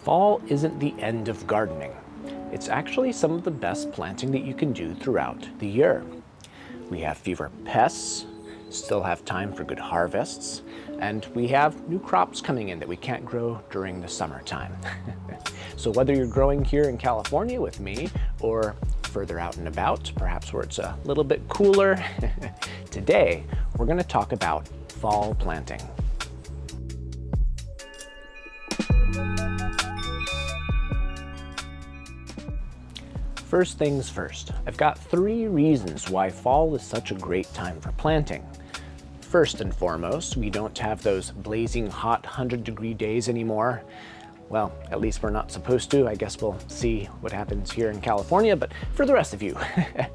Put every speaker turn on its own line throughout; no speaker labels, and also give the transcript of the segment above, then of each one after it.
Fall isn't the end of gardening. It's actually some of the best planting that you can do throughout the year. We have fewer pests, still have time for good harvests, and we have new crops coming in that we can't grow during the summertime. So whether you're growing here in California with me or further out and about, perhaps where it's a little bit cooler, today we're going to talk about fall planting. First things first, I've got 3 reasons why fall is such a great time for planting. First and foremost, we don't have those blazing hot 100-degree days anymore. Well, at least we're not supposed to. I guess we'll see what happens here in California, but for the rest of you,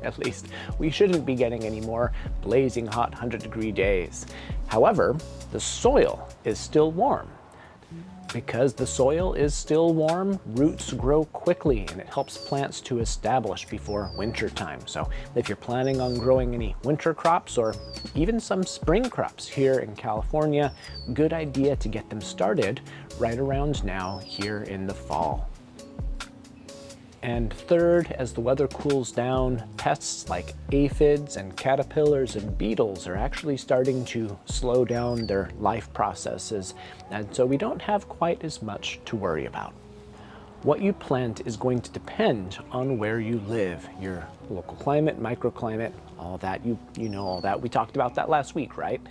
at least, we shouldn't be getting any more blazing hot 100-degree days. However, the soil is still warm. Because the soil is still warm, roots grow quickly and it helps plants to establish before winter time. So if you're planning on growing any winter crops or even some spring crops here in California, good idea to get them started right around now here in the fall. And third, as the weather cools down, pests like aphids and caterpillars and beetles are actually starting to slow down their life processes, and so we don't have quite as much to worry about. What you plant is going to depend on where you live, your local climate, microclimate, all that. You know all that. We talked about that last week, right?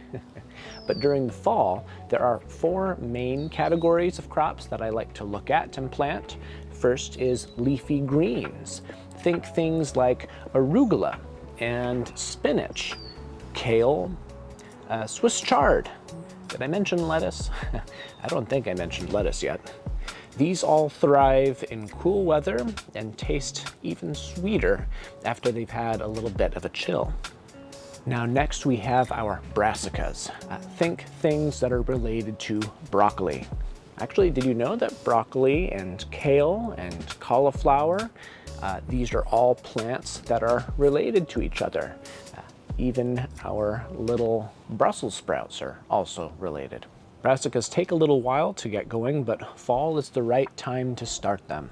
But during the fall, there are 4 main categories of crops that I like to look at and plant. First is leafy greens. Think things like arugula and spinach, kale, Swiss chard. Did I mention lettuce? I don't think I mentioned lettuce yet. These all thrive in cool weather and taste even sweeter after they've had a little bit of a chill. Now next we have our brassicas. Think things that are related to broccoli. Actually, did you know that broccoli and kale and cauliflower, these are all plants that are related to each other. Even our little Brussels sprouts are also related. Brassicas take a little while to get going, but fall is the right time to start them.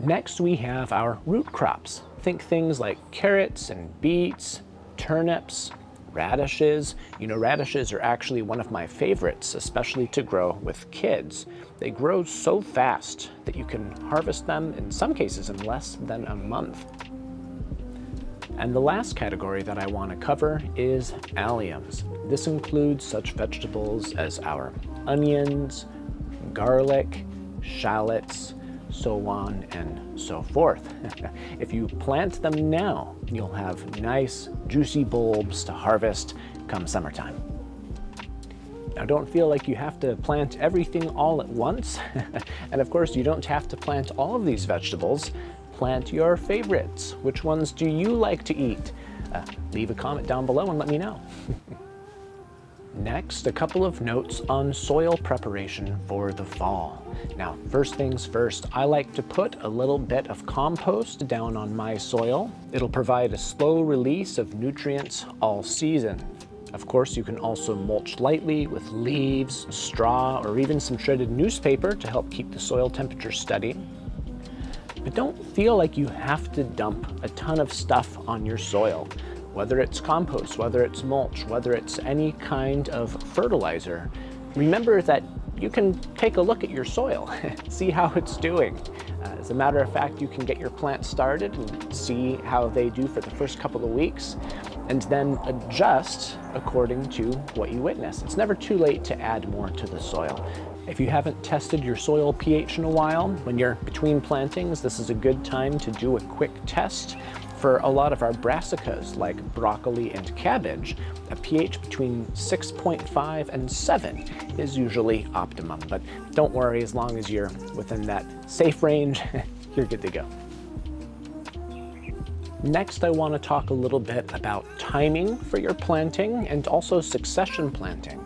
Next, we have our root crops. Think things like carrots and beets, turnips, radishes. You know, radishes are actually one of my favorites, especially to grow with kids. They grow so fast that you can harvest them in some cases in less than a month. And the last category that I want to cover is alliums. This includes such vegetables as our onions, garlic, shallots, so on and so forth. If you plant them now, you'll have nice, juicy bulbs to harvest come summertime. Now don't feel like you have to plant everything all at once. And of course, you don't have to plant all of these vegetables. Plant your favorites. Which ones do you like to eat? Leave a comment down below and let me know. Next, a couple of notes on soil preparation for the fall. Now, first things first, I like to put a little bit of compost down on my soil. It'll provide a slow release of nutrients all season. Of course, you can also mulch lightly with leaves, straw, or even some shredded newspaper to help keep the soil temperature steady. But don't feel like you have to dump a ton of stuff on your soil. Whether it's compost, whether it's mulch, whether it's any kind of fertilizer, remember that you can take a look at your soil, see how it's doing. As a matter of fact, you can get your plants started and see how they do for the first couple of weeks, and then adjust according to what you witness. It's never too late to add more to the soil. If you haven't tested your soil pH in a while, when you're between plantings, this is a good time to do a quick test. For a lot of our brassicas, like broccoli and cabbage, a pH between 6.5 and 7 is usually optimum. But don't worry, as long as you're within that safe range, you're good to go. Next, I want to talk a little bit about timing for your planting and also succession planting.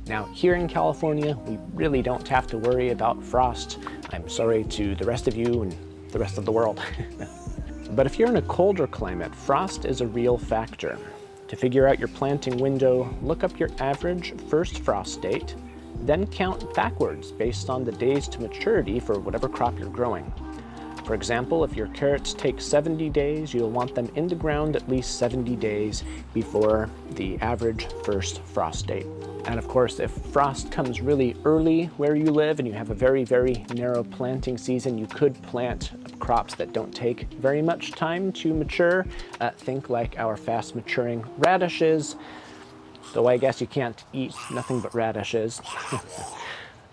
Now, here in California, we really don't have to worry about frost. I'm sorry to the rest of you and the rest of the world. But if you're in a colder climate, frost is a real factor. To figure out your planting window, look up your average first frost date, Then count backwards based on the days to maturity for whatever crop you're growing. For example, if your carrots take 70 days, you'll want them in the ground at least 70 days before the average first frost date. And of course, if frost comes really early where you live and you have a very, very narrow planting season, you could plant crops that don't take very much time to mature. Think like our fast maturing radishes, though I guess you can't eat nothing but radishes.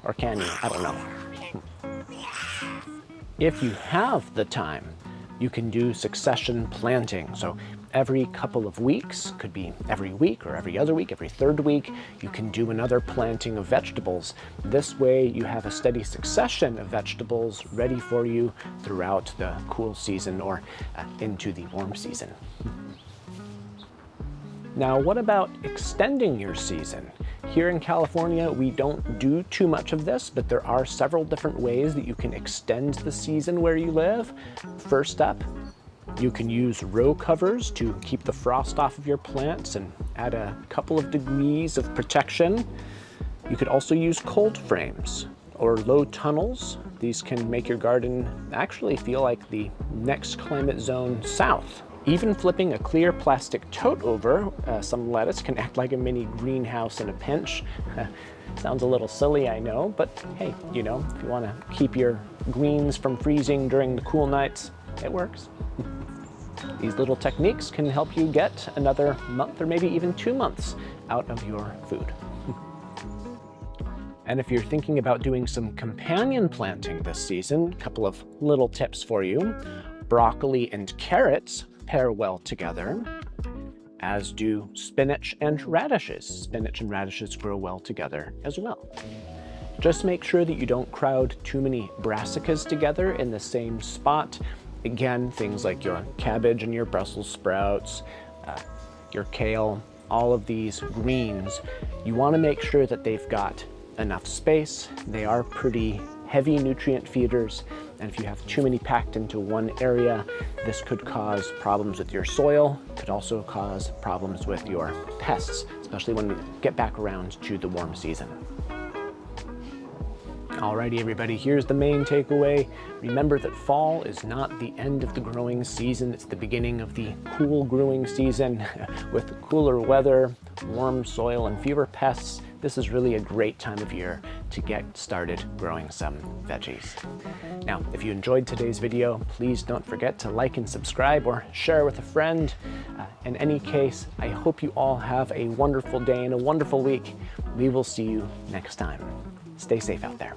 Or can you? I don't know. If you have the time, you can do succession planting. So every couple of weeks, could be every week or every other week, every third week, you can do another planting of vegetables. This way you have a steady succession of vegetables ready for you throughout the cool season or into the warm season. Now, what about extending your season? Here in California, we don't do too much of this, but there are several different ways that you can extend the season where you live. First up, you can use row covers to keep the frost off of your plants and add a couple of degrees of protection. You could also use cold frames or low tunnels. These can make your garden actually feel like the next climate zone south. Even flipping a clear plastic tote over some lettuce can act like a mini greenhouse in a pinch. Sounds a little silly, I know, but hey, you know, if you want to keep your greens from freezing during the cool nights, it works. These little techniques can help you get another month or maybe even 2 months out of your food. And if you're thinking about doing some companion planting this season, a couple of little tips for you. Broccoli and carrots pair well together, as do spinach and radishes. Spinach and radishes grow well together as well. Just make sure that you don't crowd too many brassicas together in the same spot. Again, things like your cabbage and your Brussels sprouts, your kale, all of these greens, you want to make sure that they've got enough space. They are pretty heavy nutrient feeders, and if you have too many packed into one area, this could cause problems with your soil. It could also cause problems with your pests, especially when we get back around to the warm season. Alrighty, everybody, here's the main takeaway. Remember that fall is not the end of the growing season. It's the beginning of the cool growing season. With cooler weather, warm soil, and fewer pests, this is really a great time of year to get started growing some veggies. Now, if you enjoyed today's video, please don't forget to like and subscribe or share with a friend. In any case, I hope you all have a wonderful day and a wonderful week. We will see you next time. Stay safe out there.